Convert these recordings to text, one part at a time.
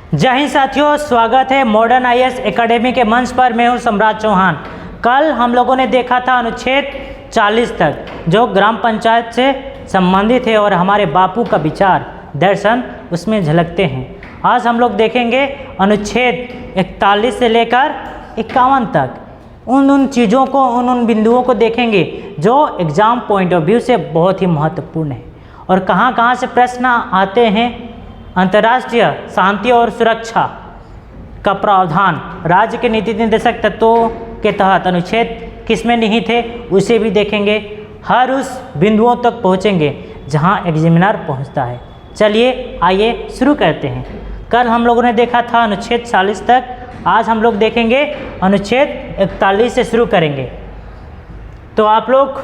जय हिंद साथियों, स्वागत है मॉडर्न आईएएस एकेडमी के मंच पर। मैं हूं सम्राट चौहान। कल हम लोगों ने देखा था अनुच्छेद 40 तक, जो ग्राम पंचायत से संबंधित है और हमारे बापू का विचार दर्शन उसमें झलकते हैं। आज हम लोग देखेंगे अनुच्छेद 41 से लेकर 51 तक। उन चीज़ों को, उन बिंदुओं को देखेंगे जो एग्ज़ाम पॉइंट ऑफ व्यू से बहुत ही महत्वपूर्ण है और कहाँ से प्रश्न आते हैं। अंतर्राष्ट्रीय शांति और सुरक्षा का प्रावधान राज्य के नीति निर्देशक तत्वों के तहत अनुच्छेद किसमें निहित है, उसे भी देखेंगे। हर उस बिंदुओं तक पहुँचेंगे जहां एग्जामिनर पहुंचता है। चलिए आइए शुरू करते हैं। कल हम लोगों ने देखा था अनुच्छेद 40 तक, आज हम लोग देखेंगे अनुच्छेद 41 से शुरू करेंगे। तो आप लोग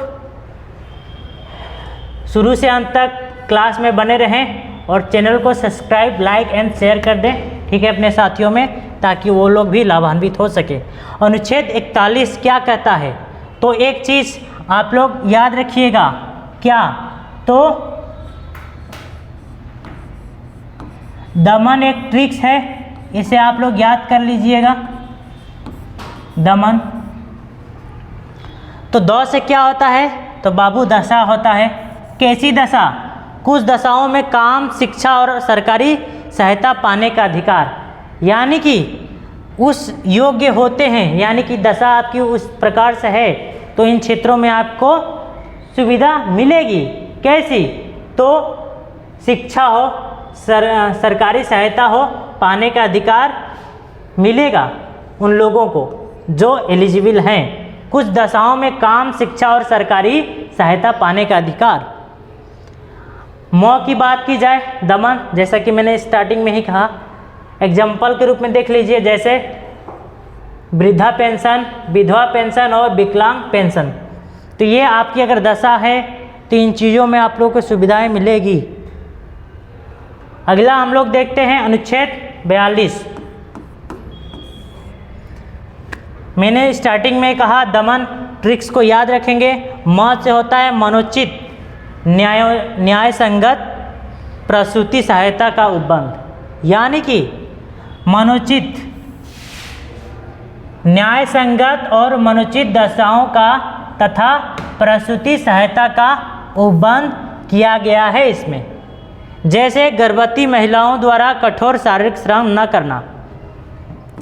शुरू से अंत तक क्लास में बने रहें और चैनल को सब्सक्राइब, लाइक एंड शेयर कर दें, ठीक है, अपने साथियों में, ताकि वो लोग भी लाभान्वित हो सके। अनुच्छेद 41 क्या कहता है, तो एक चीज़ आप लोग याद रखिएगा, क्या, तो दमन एक ट्रिक्स है, इसे आप लोग याद कर लीजिएगा। दमन, तो दौ से क्या होता है, तो बाबू दशा होता है। कैसी दशा, कुछ दशाओं में काम, शिक्षा और सरकारी सहायता पाने का अधिकार, यानी कि उस योग्य होते हैं, यानी कि दशा आपकी उस प्रकार से है तो इन क्षेत्रों में आपको सुविधा मिलेगी। कैसी, तो शिक्षा हो, सरकारी सहायता हो, पाने का अधिकार मिलेगा उन लोगों को जो एलिजिबल हैं। कुछ दशाओं में काम, शिक्षा और सरकारी सहायता पाने का अधिकार। मौ की बात की जाए, दमन, जैसा कि मैंने स्टार्टिंग में ही कहा, एग्जाम्पल के रूप में देख लीजिए, जैसे वृद्धा पेंशन, विधवा पेंशन और विकलांग पेंशन। तो ये आपकी अगर दशा है तो इन चीज़ों में आप लोगों को सुविधाएं मिलेगी। अगला हम लोग देखते हैं अनुच्छेद 42। मैंने स्टार्टिंग में कहा दमन ट्रिक्स को याद रखेंगे। म से होता है मनोचित न्याय संगत प्रसूति सहायता का उपबंध, यानी कि मनोचित न्याय संगत और मनोचित दशाओं का तथा प्रसूति सहायता का उपबंध किया गया है इसमें। जैसे गर्भवती महिलाओं द्वारा कठोर शारीरिक श्रम न करना,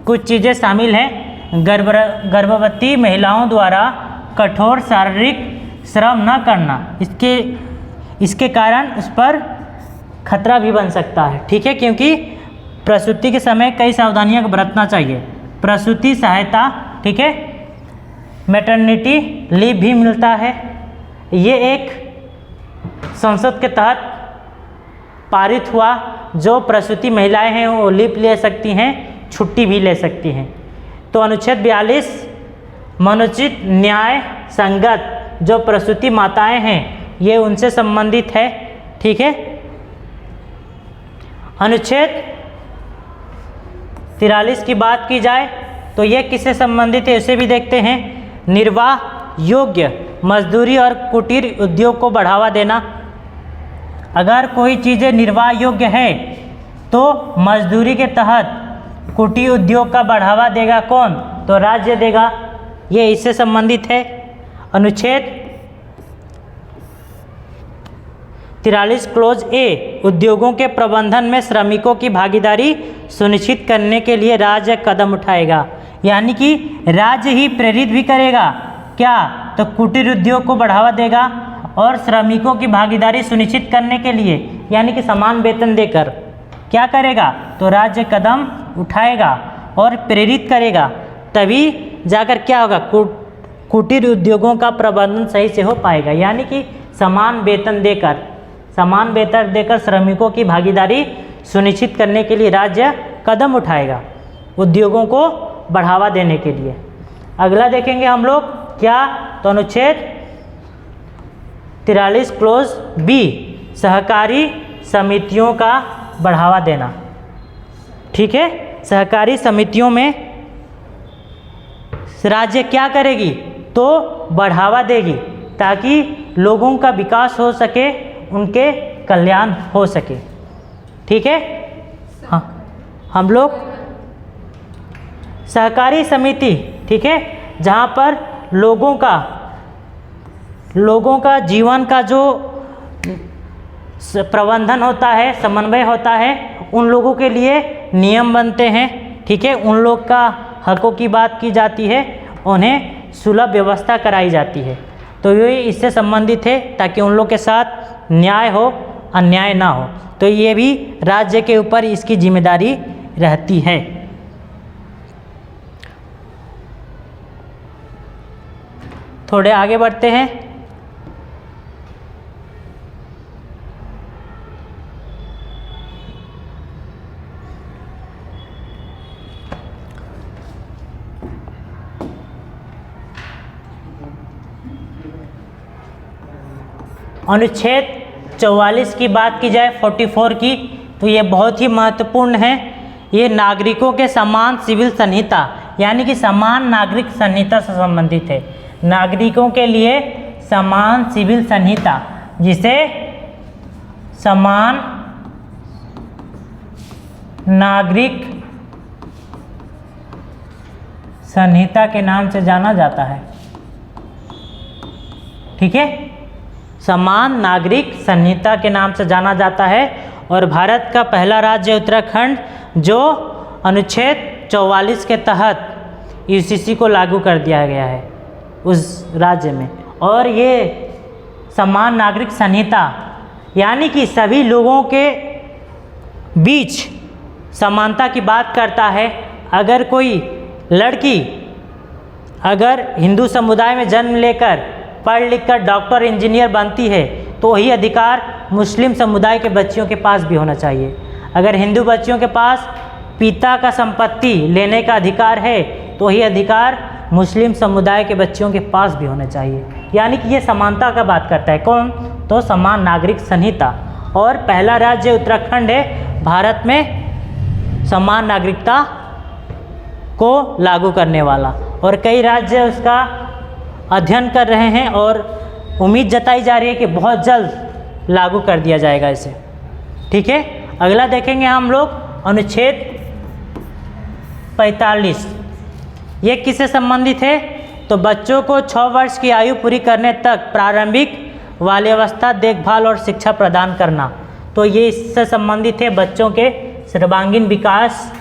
कुछ चीज़ें शामिल हैं। गर्भवती महिलाओं द्वारा कठोर शारीरिक श्रम न करना, इसके कारण उस पर खतरा भी बन सकता है, ठीक है, क्योंकि प्रसूति के समय कई सावधानियां बरतना चाहिए। प्रसूति सहायता, ठीक है, मैटरनिटी लीव भी मिलता है। ये एक संसद के तहत पारित हुआ, जो प्रसूति महिलाएं हैं वो लीव ले सकती हैं, छुट्टी भी ले सकती हैं। तो अनुच्छेद 42 मनोचित न्याय संगत जो प्रसूति माताएं हैं ये उनसे संबंधित है, ठीक है। अनुच्छेद 43 की बात की जाए तो ये किससे संबंधित है, उसे भी देखते हैं। निर्वाह योग्य मजदूरी और कुटीर उद्योग को बढ़ावा देना। अगर कोई चीज़ें निर्वाह योग्य है तो मजदूरी के तहत कुटीर उद्योग का बढ़ावा देगा कौन, तो राज्य देगा, ये इससे संबंधित है। अनुच्छेद 43 क्लोज ए उद्योगों के प्रबंधन में श्रमिकों की भागीदारी सुनिश्चित करने के लिए राज्य कदम उठाएगा, यानी कि राज्य ही प्रेरित भी करेगा, क्या, तो कुटीर उद्योग को बढ़ावा देगा और श्रमिकों की भागीदारी सुनिश्चित करने के लिए, यानी कि समान वेतन देकर क्या करेगा, तो राज्य कदम उठाएगा और प्रेरित करेगा, तभी जाकर क्या होगा, कुटीर उद्योगों का प्रबंधन सही से हो पाएगा। यानी कि समान वेतन देकर श्रमिकों की भागीदारी सुनिश्चित करने के लिए राज्य कदम उठाएगा उद्योगों को बढ़ावा देने के लिए। अगला देखेंगे हम लोग, क्या, तो अनुच्छेद 43 क्लोज बी सहकारी समितियों का बढ़ावा देना, ठीक है। सहकारी समितियों में राज्य क्या करेगी, तो बढ़ावा देगी, ताकि लोगों का विकास हो सके, उनके कल्याण हो सके, ठीक है। हाँ, हम लोग सहकारी समिति, ठीक है, जहाँ पर लोगों का जीवन का जो प्रबंधन होता है, समन्वय होता है, उन लोगों के लिए नियम बनते हैं, ठीक है, उन लोग का हकों की बात की जाती है, उन्हें सुलभ व्यवस्था कराई जाती है। तो ये इससे संबंधित है ताकि उन लोग के साथ न्याय हो, अन्याय ना हो। तो ये भी राज्य के ऊपर इसकी जिम्मेदारी रहती है। थोड़े आगे बढ़ते हैं। अनुच्छेद 44 की बात की जाए, 44 की, तो ये बहुत ही महत्वपूर्ण है। ये नागरिकों के समान सिविल संहिता यानी कि समान नागरिक संहिता से संबंधित है। नागरिकों के लिए समान सिविल संहिता, जिसे समान नागरिक संहिता के नाम से जाना जाता है, ठीक है, समान नागरिक संहिता के नाम से जाना जाता है। और भारत का पहला राज्य उत्तराखंड, जो अनुच्छेद 44 के तहत यूसीसी को लागू कर दिया गया है उस राज्य में। और ये समान नागरिक संहिता यानी कि सभी लोगों के बीच समानता की बात करता है। अगर कोई लड़की अगर हिंदू समुदाय में जन्म लेकर पढ़ लिख कर डॉक्टर, इंजीनियर बनती है, तो वही अधिकार मुस्लिम समुदाय के बच्चियों के पास भी होना चाहिए। अगर हिंदू बच्चियों के पास पिता का संपत्ति लेने का अधिकार है, तो वही अधिकार मुस्लिम समुदाय के बच्चियों के पास भी होना चाहिए। यानी कि ये समानता का बात करता है। कौन? तो समान नागरिक संहिता। और पहला राज्य उत्तराखंड है भारत में समान नागरिकता को लागू करने वाला, और कई राज्य उसका अध्ययन कर रहे हैं और उम्मीद जताई जा रही है कि बहुत जल्द लागू कर दिया जाएगा इसे, ठीक है। अगला देखेंगे हम लोग अनुच्छेद 45। ये किससे संबंधित है? तो बच्चों को 6 वर्ष की आयु पूरी करने तक प्रारंभिक बाल्यावस्था देखभाल और शिक्षा प्रदान करना। तो ये इससे संबंधित है बच्चों के सर्वांगीण विकास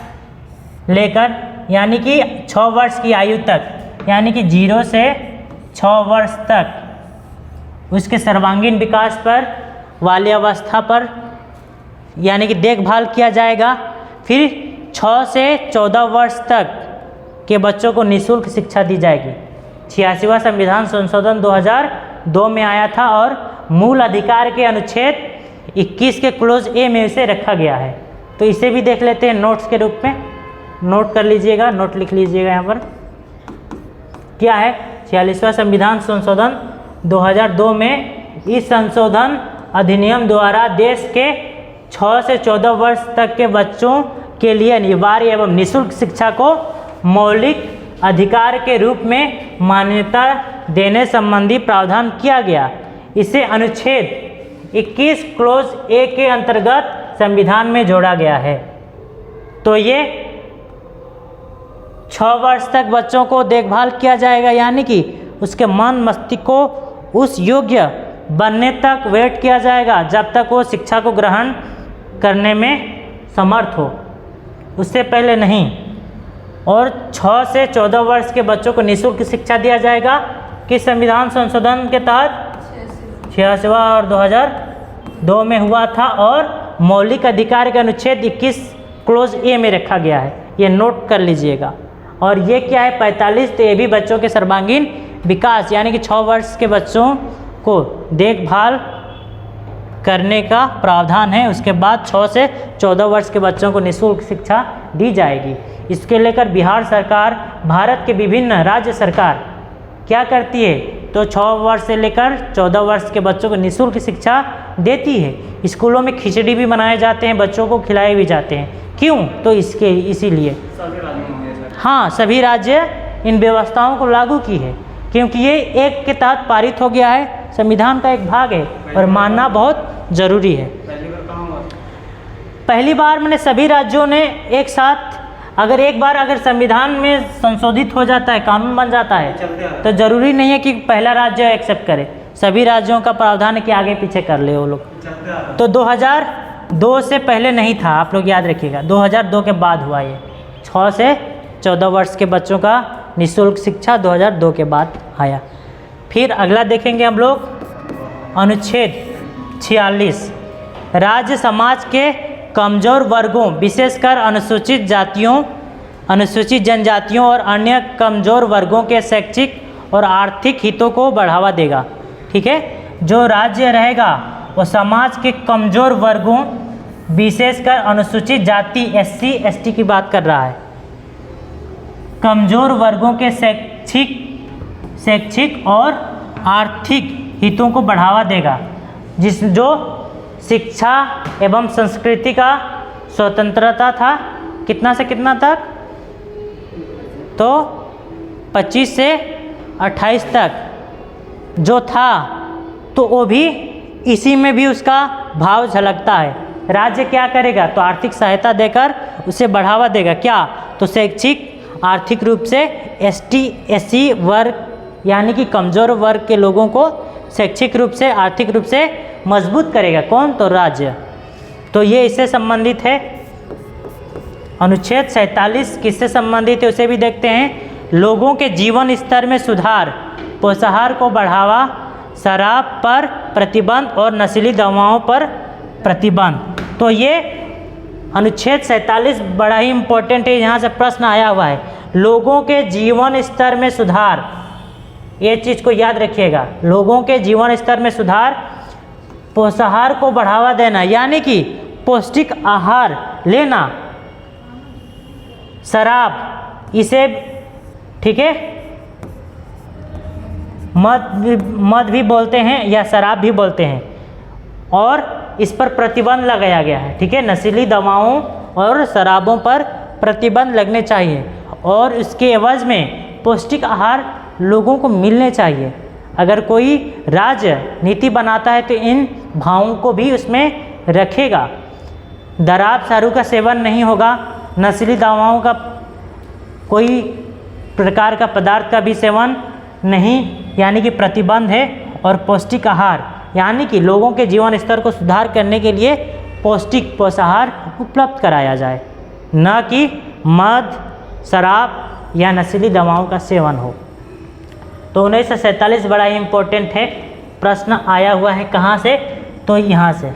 लेकर, यानी कि 6 वर्ष की आयु तक, यानी कि 0 से 6 वर्ष तक उसके सर्वांगीण विकास पर, बाल्यावस्था पर यानी कि देखभाल किया जाएगा। फिर 6 से 14 वर्ष तक के बच्चों को निःशुल्क शिक्षा दी जाएगी। 86वां संविधान संशोधन 2002 में आया था और मूल अधिकार के अनुच्छेद 21 के क्लोज ए में इसे रखा गया है। तो इसे भी देख लेते हैं नोट्स के रूप में, नोट कर लीजिएगा, नोट लिख लीजिएगा। यहाँ पर क्या है? 46वां संविधान संशोधन 2002 में इस संशोधन अधिनियम द्वारा देश के 6 से 14 वर्ष तक के बच्चों के लिए अनिवार्य एवं निःशुल्क शिक्षा को मौलिक अधिकार के रूप में मान्यता देने संबंधी प्रावधान किया गया। इसे अनुच्छेद 21 क्लोज ए के अंतर्गत संविधान में जोड़ा गया है। तो ये 6 वर्ष तक बच्चों को देखभाल किया जाएगा, यानी कि उसके मन मस्तिष्क को उस योग्य बनने तक वेट किया जाएगा जब तक वो शिक्षा को ग्रहण करने में समर्थ हो, उससे पहले नहीं। और 6 से 14 वर्ष के बच्चों को निःशुल्क शिक्षा दिया जाएगा। किस संविधान संशोधन के तहत? 86वां और 2002 में हुआ था, और मौलिक अधिकार के अनुच्छेद 21 क्लोज ए में रखा गया है। ये नोट कर लीजिएगा। और ये क्या है? 45। तो ये भी बच्चों के सर्वांगीण विकास यानी कि 6 वर्ष के बच्चों को देखभाल करने का प्रावधान है। उसके बाद 6 से 14 वर्ष के बच्चों को निःशुल्क शिक्षा दी जाएगी। इसके लेकर बिहार सरकार, भारत के विभिन्न राज्य सरकार क्या करती है? तो 6 वर्ष से लेकर 14 वर्ष के बच्चों को निःशुल्क शिक्षा देती है। स्कूलों में खिचड़ी भी बनाए जाते हैं, बच्चों को खिलाए भी जाते हैं। क्यों? तो इसीलिए हाँ, सभी राज्य इन व्यवस्थाओं को लागू की है, क्योंकि ये एक के तहत पारित हो गया है, संविधान का एक भाग है और मानना बहुत जरूरी है। पहली बार मैंने सभी राज्यों ने एक साथ, एक बार संविधान में संशोधित हो जाता है, कानून बन जाता है, तो ज़रूरी नहीं है कि पहला राज्य एक्सेप्ट करे। सभी राज्यों का प्रावधान है कि आगे पीछे कर ले वो लोग। तो 2002 से पहले नहीं था, आप लोग याद रखिएगा, 2002 के बाद हुआ ये। 6 से 14 वर्ष के बच्चों का निःशुल्क शिक्षा 2002 के बाद आया। फिर अगला देखेंगे हम लोग, अनुच्छेद 46, राज्य समाज के कमज़ोर वर्गों, विशेषकर अनुसूचित जातियों, अनुसूचित जनजातियों और अन्य कमज़ोर वर्गों के शैक्षिक और आर्थिक हितों को बढ़ावा देगा। ठीक है, जो राज्य रहेगा वो समाज के कमज़ोर वर्गों, विशेषकर अनुसूचित जाति SC ST की बात कर रहा है, कमज़ोर वर्गों के शैक्षिक और आर्थिक हितों को बढ़ावा देगा, जो शिक्षा एवं संस्कृति का स्वतंत्रता था, कितना से कितना तक, तो 25 से 28 तक जो था, तो वो भी इसी में भी उसका भाव झलकता है। राज्य क्या करेगा, तो आर्थिक सहायता देकर उसे बढ़ावा देगा। क्या, तो शैक्षिक आर्थिक रूप से ST SC वर्ग यानी कि कमज़ोर वर्ग के लोगों को शैक्षिक रूप से, आर्थिक रूप से मजबूत करेगा। कौन, तो राज्य। तो ये इससे संबंधित है। अनुच्छेद 47 किससे संबंधित है उसे भी देखते हैं। लोगों के जीवन स्तर में सुधार, पोषाहार को बढ़ावा, शराब पर प्रतिबंध और नशीली दवाओं पर प्रतिबंध। तो ये अनुच्छेद 47 बड़ा ही इम्पोर्टेंट है, यहाँ से प्रश्न आया हुआ है। लोगों के जीवन स्तर में सुधार, ये चीज़ को याद रखिएगा, लोगों के जीवन स्तर में सुधार, पोषाहार को बढ़ावा देना यानी कि पौष्टिक आहार लेना, शराब, इसे, ठीक है, मद भी बोलते हैं या शराब भी बोलते हैं, और इस पर प्रतिबंध लगाया गया है। ठीक है, नशीली दवाओं और शराबों पर प्रतिबंध लगने चाहिए, और इसके एवज में पौष्टिक आहार लोगों को मिलने चाहिए। अगर कोई राज्य नीति बनाता है तो इन भावों को भी उसमें रखेगा। शराब दारू का सेवन नहीं होगा, नशीली दवाओं का कोई प्रकार का पदार्थ का भी सेवन नहीं, यानी कि प्रतिबंध है। और पौष्टिक आहार यानी कि लोगों के जीवन स्तर को सुधार करने के लिए पौष्टिक पोषाहार उपलब्ध कराया जाए, न कि मद, शराब या नशीली दवाओं का सेवन हो। तो 1947 बड़ा ही इम्पोर्टेंट है, प्रश्न आया हुआ है कहाँ से, तो यहाँ से।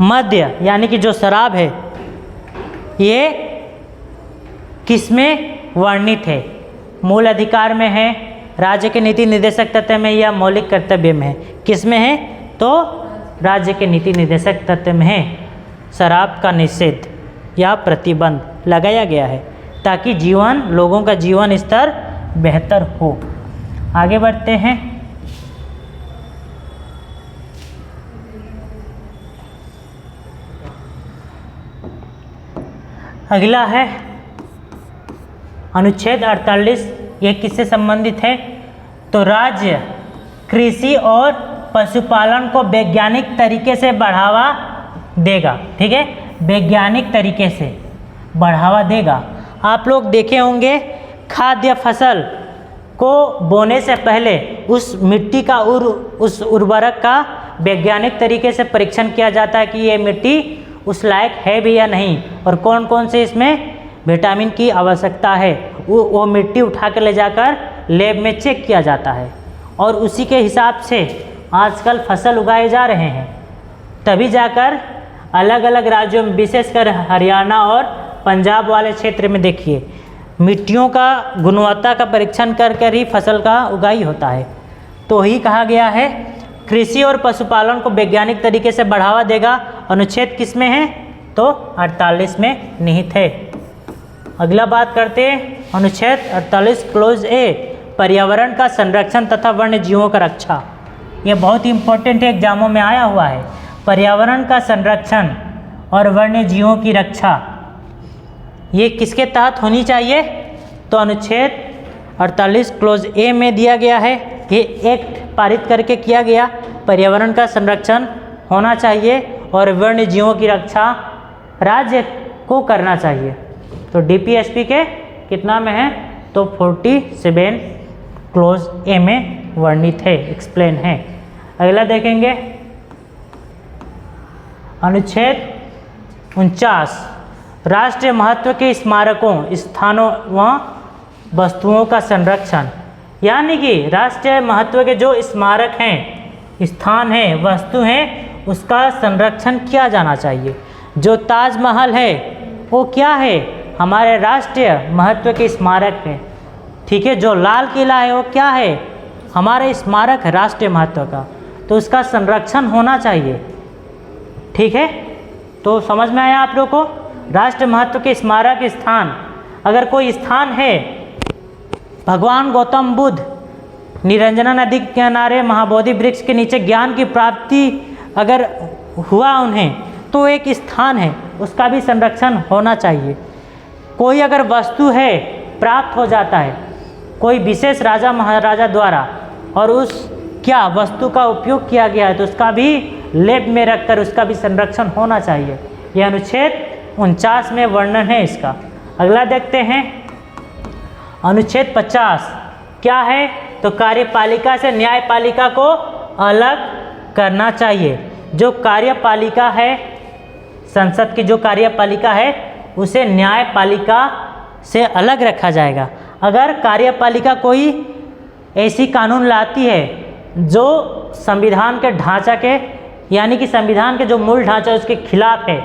मद्य यानी कि जो शराब है ये किसमें वर्णित है, मूल अधिकार में है, राज्य के नीति निर्देशक तत्व में या मौलिक कर्तव्य में है। किस में है, तो राज्य के नीति निर्देशक तत्व में है। शराब का निषेध या प्रतिबंध लगाया गया है ताकि लोगों का जीवन स्तर बेहतर हो। आगे बढ़ते हैं। अगला है अनुच्छेद 48। ये किससे संबंधित है, तो राज्य कृषि और पशुपालन को वैज्ञानिक तरीके से बढ़ावा देगा। ठीक है, वैज्ञानिक तरीके से बढ़ावा देगा। आप लोग देखे होंगे खाद्य फसल को बोने से पहले उस मिट्टी का उस उर्वरक का वैज्ञानिक तरीके से परीक्षण किया जाता है कि ये मिट्टी उस लायक है भी या नहीं, और कौन कौन से इसमें विटामिन की आवश्यकता है। वो मिट्टी उठा कर ले जाकर लैब में चेक किया जाता है, और उसी के हिसाब से आजकल फसल उगाए जा रहे हैं। तभी जाकर अलग अलग राज्यों में, विशेषकर हरियाणा और पंजाब वाले क्षेत्र में देखिए, मिट्टियों का गुणवत्ता का परीक्षण कर कर ही फसल का उगाई होता है। तो ही कहा गया है कृषि और पशुपालन को वैज्ञानिक तरीके से बढ़ावा देगा। अनुच्छेद किस में है, तो 48 में निहित है। अगला बात करते हैं अनुच्छेद 48 क्लोज ए, पर्यावरण का संरक्षण तथा वन्य जीवों का रक्षा। ये बहुत ही इम्पोर्टेंट है, एग्जामों में आया हुआ है। पर्यावरण का संरक्षण और वन्य जीवों की रक्षा ये किसके तहत होनी चाहिए, तो अनुच्छेद 48 क्लोज ए में दिया गया है। ये एक्ट पारित करके किया गया, पर्यावरण का संरक्षण होना चाहिए और वन्य जीवों की रक्षा राज्य को करना चाहिए। तो डीपीएसपी के कितना में है, तो 47 क्लोज ए में वर्णित है, एक्सप्लेन है। अगला देखेंगे अनुच्छेद 49, राष्ट्रीय महत्व के स्मारकों, स्थानों व वस्तुओं का संरक्षण। यानी कि राष्ट्रीय महत्व के जो स्मारक हैं, स्थान हैं, वस्तु हैं, उसका संरक्षण किया जाना चाहिए। जो ताजमहल है वो क्या है, हमारे राष्ट्रीय महत्व के स्मारक है। ठीक है, जो लाल किला है वो क्या है, हमारे स्मारक है राष्ट्रीय महत्व का, तो उसका संरक्षण होना चाहिए। ठीक है, तो समझ में आया आप लोग को। राष्ट्रीय महत्व के स्मारक स्थान, अगर कोई स्थान है, भगवान गौतम बुद्ध निरंजना नदी के किनारे महाबोधि वृक्ष के नीचे ज्ञान की प्राप्ति अगर हुआ उन्हें, तो एक स्थान है, उसका भी संरक्षण होना चाहिए। कोई अगर वस्तु है प्राप्त हो जाता है कोई विशेष राजा महाराजा द्वारा और उस क्या वस्तु का उपयोग किया गया है, तो उसका भी लेब में रखकर उसका भी संरक्षण होना चाहिए। यह अनुच्छेद 49 में वर्णन है इसका। अगला देखते हैं अनुच्छेद 50 क्या है, तो कार्यपालिका से न्यायपालिका को अलग करना चाहिए। जो कार्यपालिका है, संसद की जो कार्यपालिका है, उसे न्यायपालिका से अलग रखा जाएगा। अगर कार्यपालिका कोई ऐसी कानून लाती है जो संविधान के ढांचा के, यानी कि संविधान के जो मूल ढांचा उसके खिलाफ है,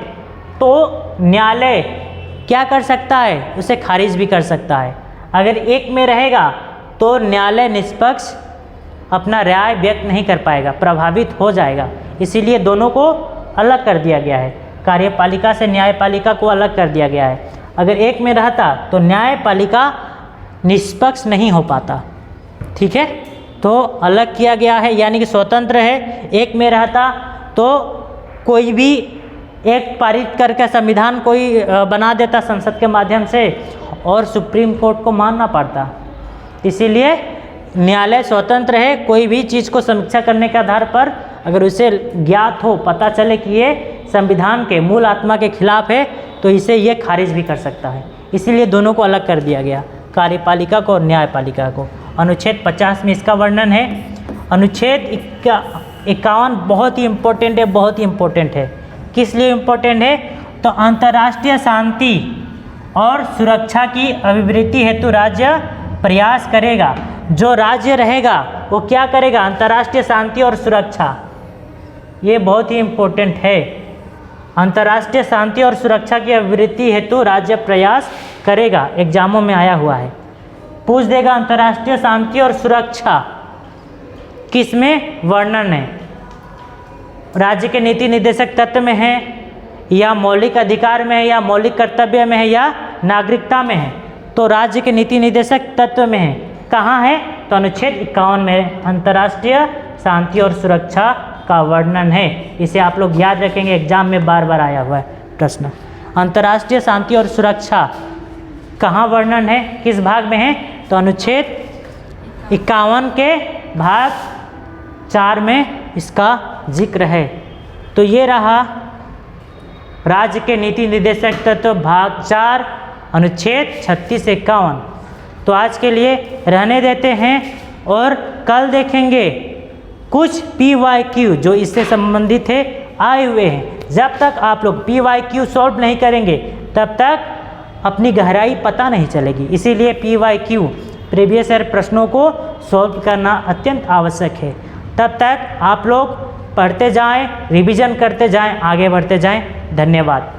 तो न्यायालय क्या कर सकता है, उसे खारिज भी कर सकता है। अगर एक में रहेगा तो न्यायालय निष्पक्ष अपना राय व्यक्त नहीं कर पाएगा, प्रभावित हो जाएगा। इसीलिए दोनों को अलग कर दिया गया है, कार्यपालिका से न्यायपालिका को अलग कर दिया गया है। अगर एक में रहता तो न्यायपालिका निष्पक्ष नहीं हो पाता। ठीक है, तो अलग किया गया है, यानी कि स्वतंत्र है। एक में रहता तो कोई भी एक पारित करके संविधान कोई बना देता संसद के माध्यम से और सुप्रीम कोर्ट को मानना पड़ता। इसीलिए न्यायालय स्वतंत्र है, कोई भी चीज़ को समीक्षा करने के आधार पर अगर उसे ज्ञात हो, पता चले कि ये संविधान के मूल आत्मा के खिलाफ है, तो इसे ये खारिज भी कर सकता है। इसीलिए दोनों को अलग कर दिया गया, कार्यपालिका को और न्यायपालिका को। अनुच्छेद 50 में इसका वर्णन है। अनुच्छेद 51 बहुत ही इम्पोर्टेंट है, बहुत ही इम्पोर्टेंट है। किस लिए इम्पोर्टेंट है, तो अंतर्राष्ट्रीय शांति और सुरक्षा की अभिवृद्धि हेतु राज्य प्रयास करेगा। जो राज्य रहेगा वो क्या करेगा, अंतर्राष्ट्रीय शांति और सुरक्षा, ये बहुत ही इम्पोर्टेंट है। अंतर्राष्ट्रीय शांति और सुरक्षा की अभिवृद्धि हेतु राज्य प्रयास करेगा, एग्जामों में आया हुआ है, पूछ देगा अंतर्राष्ट्रीय शांति और सुरक्षा किस में वर्णन है, राज्य के नीति निर्देशक तत्व में है या मौलिक अधिकार में है या मौलिक कर्तव्य में है या नागरिकता में है। तो राज्य के नीति निर्देशक तत्व में है, कहाँ है, तो अनुच्छेद 51 में अंतर्राष्ट्रीय शांति और सुरक्षा का वर्णन है। इसे आप लोग याद रखेंगे, एग्जाम में बार बार आया हुआ है प्रश्न। अंतर्राष्ट्रीय शांति और सुरक्षा कहाँ वर्णन है, किस भाग में है, तो अनुच्छेद 51 के भाग 4 में इसका जिक्र है। तो ये रहा राज्य के नीति निर्देशक तत्व भाग 4 अनुच्छेद 36 से 51। तो आज के लिए रहने देते हैं और कल देखेंगे कुछ PYQ जो इससे संबंधित है आए हुए हैं। जब तक आप लोग PYQ सॉल्व नहीं करेंगे तब तक अपनी गहराई पता नहीं चलेगी। इसीलिए PYQ प्रीवियस ईयर प्रश्नों को सॉल्व करना अत्यंत आवश्यक है। तब तक आप लोग पढ़ते जाएं, रिवीजन करते जाएं, आगे बढ़ते जाएं। धन्यवाद।